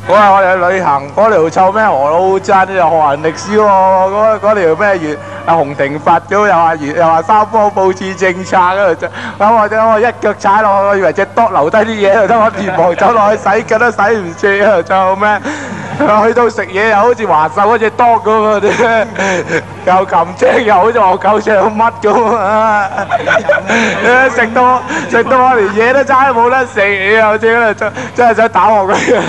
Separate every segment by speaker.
Speaker 1: 嗰日我哋去旅行，嗰條臭咩河老鎮又學人歷史喎，嗰條咩洪庭佛咁又話三方佈置政策嗰度，咁我一腳踩落去，我以為隻篤留低啲嘢，等我連忙走落去洗腳都洗唔切啊！臭咩？去到食嘢又好似華秀嗰隻篤咁啊！又擒青又好似學狗唱乜咁啊！食到我連嘢都差冇得食，又真係想打我佢啊！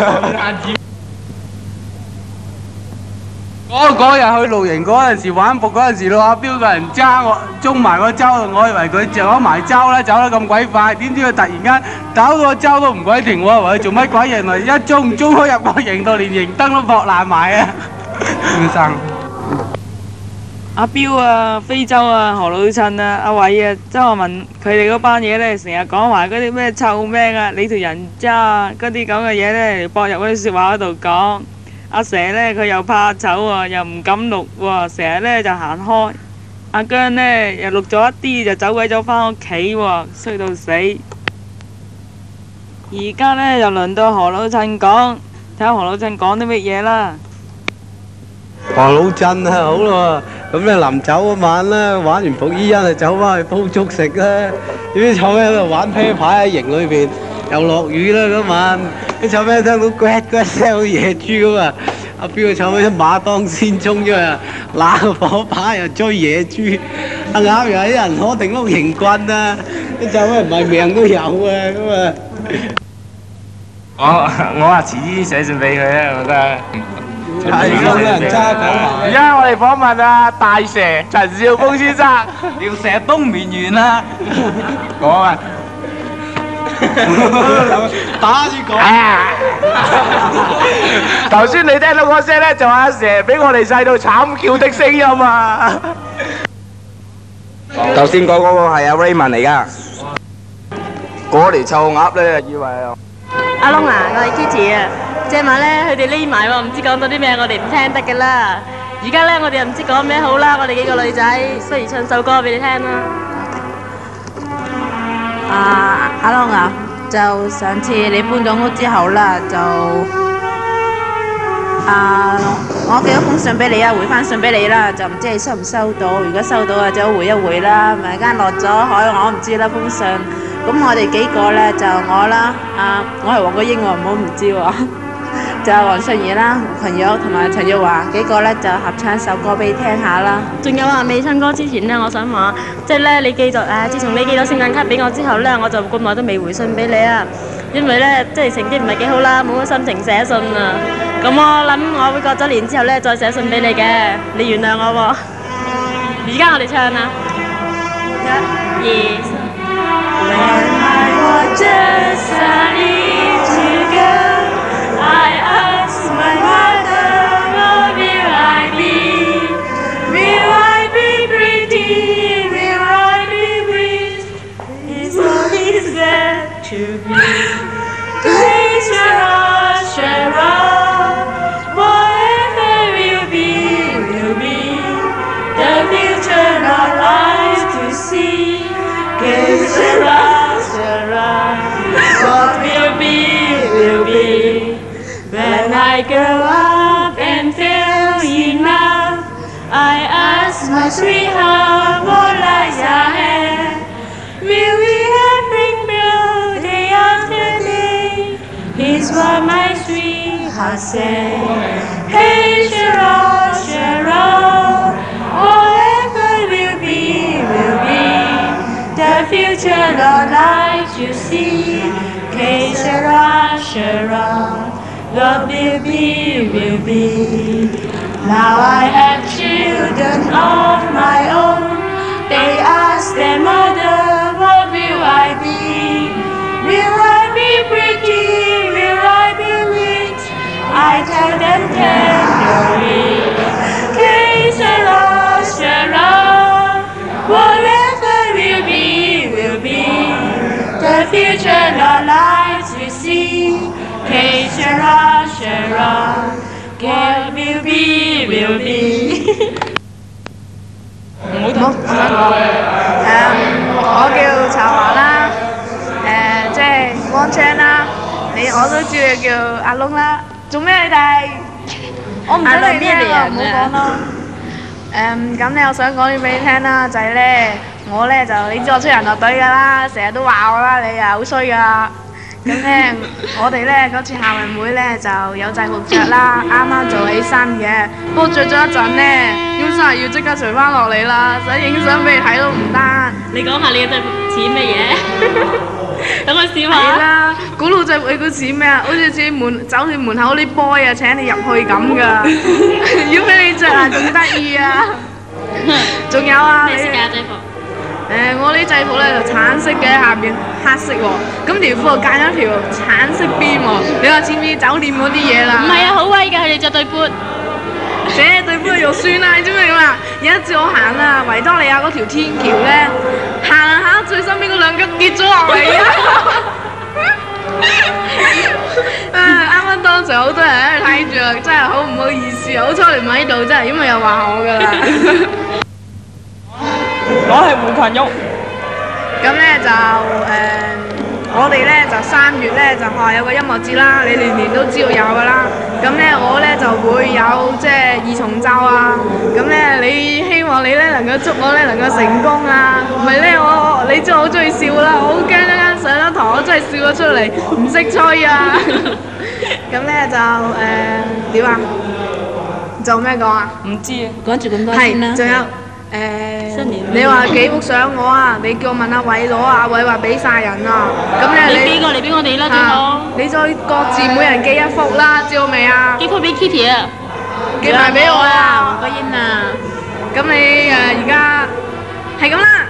Speaker 2: 嗰日去露營嗰陣時玩伏嗰陣時，阿彪個人揸我中埋個周，我以為佢攞埋周啦，走得咁鬼快，點知佢突然間搞個周都唔鬼停喎，話佢做乜鬼？原來一中開入個營度，連營燈都撲爛埋啊！先生，
Speaker 3: 阿彪啊，非洲啊，何老襯啊，阿偉啊，周學文佢哋嗰班嘢呢，成日講埋嗰啲咩臭命啊，你條人渣啊，嗰啲咁嘅嘢呢，駁入嗰啲説話嗰度講。阿蛇呢，佢又怕醜喎，又唔敢錄喎，成日呢就行開。阿姜呢，又錄咗一啲就走鬼咗返屋企喎，衰到死。而家呢，就輪到何老襯講，睇下何老襯講啲乜嘢啦。
Speaker 4: 何老襯啊，好咯喎，咁咧臨走嗰晚啦，玩完蒲衣因就走翻去煲粥食啦。點知臭咩喺度玩啤牌喺營裏邊，又落雨啦嗰晚。啲臭咩聽到呱呱聲好似野豬咁啊！阿彪個臭咩馬當先衝咗啊，揦個火把又追野豬，阿鴨又喺人攞定碌刑棍啊！啲臭咩唔係命都有啊咁啊！
Speaker 1: 我話遲啲寫信俾佢啊，我覺得。
Speaker 4: 係咁人渣講埋。
Speaker 1: 而家我哋訪問啊大蛇陳少峰先生，
Speaker 2: 條蛇冬眠完啦。
Speaker 1: 講啊！
Speaker 4: 打住講。
Speaker 1: 頭先你聽到嗰聲咧，就阿蛇俾我哋細到慘叫的聲音啊！
Speaker 5: 頭先講嗰個係阿 Raymond 嚟㗎，嗰條臭鴨咧以為
Speaker 6: 阿窿啊，我係 Kitty 啊，借晚咧佢哋匿埋喎，唔知講到啲咩，我哋唔聽得㗎啦。而家咧我哋又唔知講咩好啦，我哋幾個女仔，不如唱首歌俾你聽啦。
Speaker 7: 阿龍啊，就上次你搬咗屋之後啦，就我寄咗封信俾你啊，回翻信俾你啦，就唔知你收唔收到？如果收到啊，就回一回啦，咪間落咗海我唔知啦封信。咁我哋幾個咧就我啦，我係黃國英喎，唔好唔知喎。就黃信儀啦、胡群玉同埋陳玉華幾個咧就合唱一首歌俾你聽下啦。
Speaker 6: 仲有啊，未唱歌之前呢，我想話，即係咧你寄咗自從你寄咗聖誕卡俾我之後咧，我就咁耐都未回信俾你啊，因為咧即係成績唔係幾好啦，冇乜心情寫信啊。咁我諗我會過咗年之後咧再寫信俾你嘅，你原諒我喎。而家我哋唱啊，一、二、三。When I was just a little girl, I asked my mother, what will I be? Will I be pretty? Will I be rich? It's all is there to be. Please, Sharon, whatever will be. The future not life to see. Sharon, what will be. When I grow up and feel enough, I ask my sweetheart what lies ahead. Will we have bring blue day after day? Here's what my sweetheart said. Hey Sharon, Sharon, whatever will be, will be. The future Lord light you see. Hey Sharon, Sharon, what will be, will be. Now I have children of my own. They ask their mother, what will I be? Will I be pretty? Will I be rich? I tell them tenderly. Hey Sharon, Sharon, whatever will be, will be. The future not lives we see. Hey Sharon, Sharon, what will be, will be.
Speaker 7: 我叫陳華啦，即係汪昌啦，我都知佢叫阿窿啦。做咩你哋？我唔想你聽啊，唔好講咯。咁咧，我想講啲俾你聽啦，就係咧，我咧就你知我出人樂隊㗎啦，成日都話我啦，你啊好衰㗎。咁咧，我哋咧嗰次校運會咧就有制服着啦，啱啱做起身嘅，不過着咗一陣咧，基本上係要即刻除翻落嚟啦，想影相俾你睇都唔得。
Speaker 6: 你講下你嘅制服似乜嘢？等我試
Speaker 7: 係
Speaker 6: 下。
Speaker 7: 啦，古老制服你估似咩啊？好似似酒店門口啲 boy 啊請你入去咁㗎，如果俾你着啊仲得意啊！仲有啊，
Speaker 6: 咩色嘅制服？
Speaker 7: 我呢制服咧就橙色嘅，下邊黑色喎，咁條褲又間咗條橙色邊喎，你話似唔似酒店嗰啲嘢啦？
Speaker 6: 唔係啊，好威㗎，佢哋着對缽。
Speaker 7: 對杯肉酸啦，你知唔知點啊？有一次我行啊維多利亞嗰條天橋咧，行下最身邊嗰兩根跌咗落嚟啊！啱啱當時好多人喺度睇住啊，真係好唔好意思啊！好彩你唔喺度，真係因為又話我㗎啦。
Speaker 3: 我係胡群玉。
Speaker 7: 咁咧就我哋咧就3月咧就學校有個音樂節啦，你年年都知道有㗎啦。咁咧我咧就會有即係二重奏啊。咁咧你希望你咧能夠祝我咧能夠成功啊。唔係咧你知我好中意笑啦，我好驚一間上咗堂我真係笑咗出嚟，唔識吹啊。咁咧就點啊？做咩講啊？
Speaker 3: 唔知啊。
Speaker 7: 講住咁多先啦。係，仲有。你話幾幅相我啊？你叫我問阿偉攞啊，阿偉話俾晒人啊。咁咧
Speaker 6: 你寄過嚟俾我哋啦，最好。
Speaker 7: 你再各自每人寄一幅啦，知道未啊？
Speaker 6: 寄幅俾 Kitty 啊，
Speaker 7: 寄埋俾我啊，黃國英啊。咁你而家係咁啦。